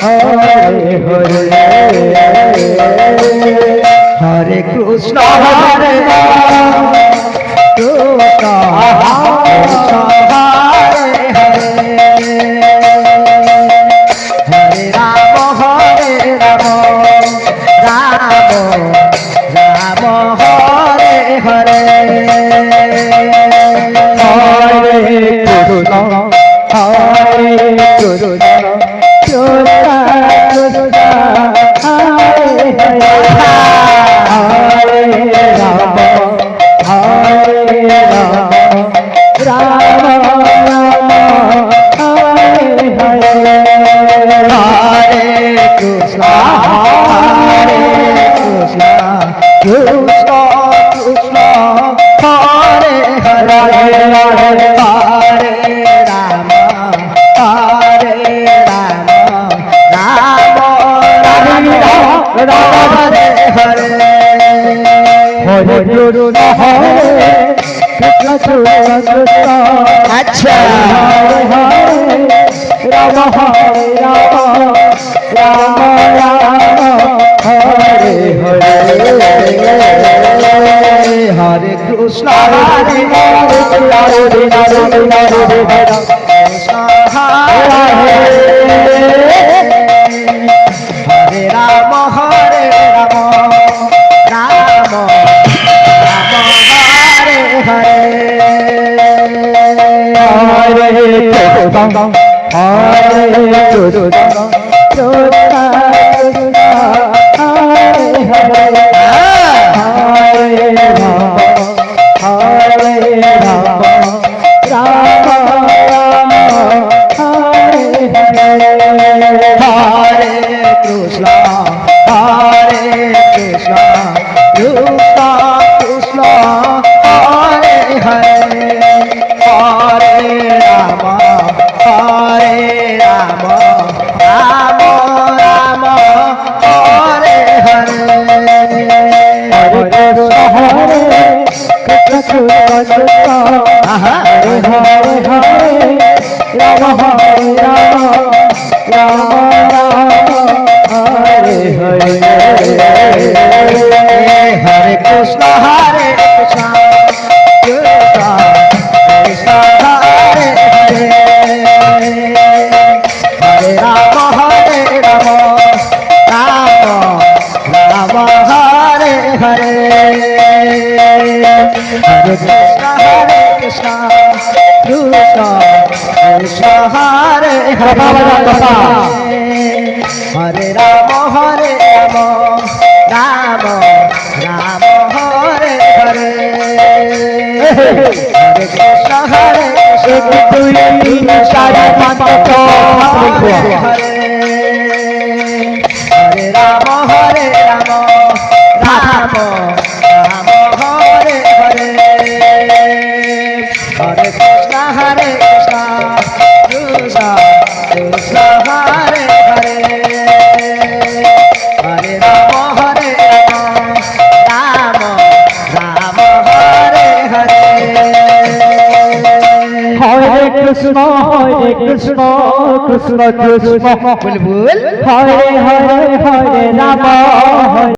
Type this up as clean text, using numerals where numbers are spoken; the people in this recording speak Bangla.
হরে হরে হরে কৃষ্ণ হরে রাম কৃষ্ণ কৃষ্ণ হরে হরে হরে রাম রাম রাম হরে হরে হরে কৃষ্ণ হরে কৃষ্ণ কৃষ্ণ কৃষ্ণ হরে হরে হরে রাম রাম রাম হরে হরে হরে কৃষ্ণ কৃষ্ণ কৃষ্ণ হরে হরে হরে রাম রাম রাম হরে হরে হরে কৃষ্ণ হরে কৃষ্ণ কৃষ্ণ আচ্ছা হরে হরে রাম হরে রাম রাম হরে হরে হরে কৃষ্ণ হরে হরে রাম হরে রাম রাম রাম হরে হরে হরে কৃষ্ণ হরে কৃষ্ণ কৃষ্ণ হরে হরে হরে রাম হরে রাম রাম রাম হরে হরে হরে কৃষ্ণ হরে কৃষ্ণ কৃষ্ণ কৃষ্ণ হরে হরে হরে রাম রাম রাম হরে হরে হরে কৃষ্ণ হরে কৃষ্ণ কৃষ্ণ হরে হরে হরে রাম হরে রাম রাম রাম হরে হরে হরে কৃষ্ণ হরে কৃষ্ণ কৃষ্ণ কৃষ্ণ হরে হরে হরে রাম রাম রাম হরে হরে হরে কৃষ্ণ কৃষ্ণ কৃষ্ণ হরে হরে হরে রাম রাম রাম হরে হরে হরে কৃষ্ণ হরে দুই তিন চার পাঁচ হরে হরে হরে রাম রাম রাম হরে হরে হরে কৃষ্ণ কৃষ্ণ কৃষ্ণ হরে হরে হরে রাম রাম রাম হরে হরে হরে কৃষ্ণ কৃষ্ণ কৃষ্ণ বুলবুল হরে হরে হরে রাম হরে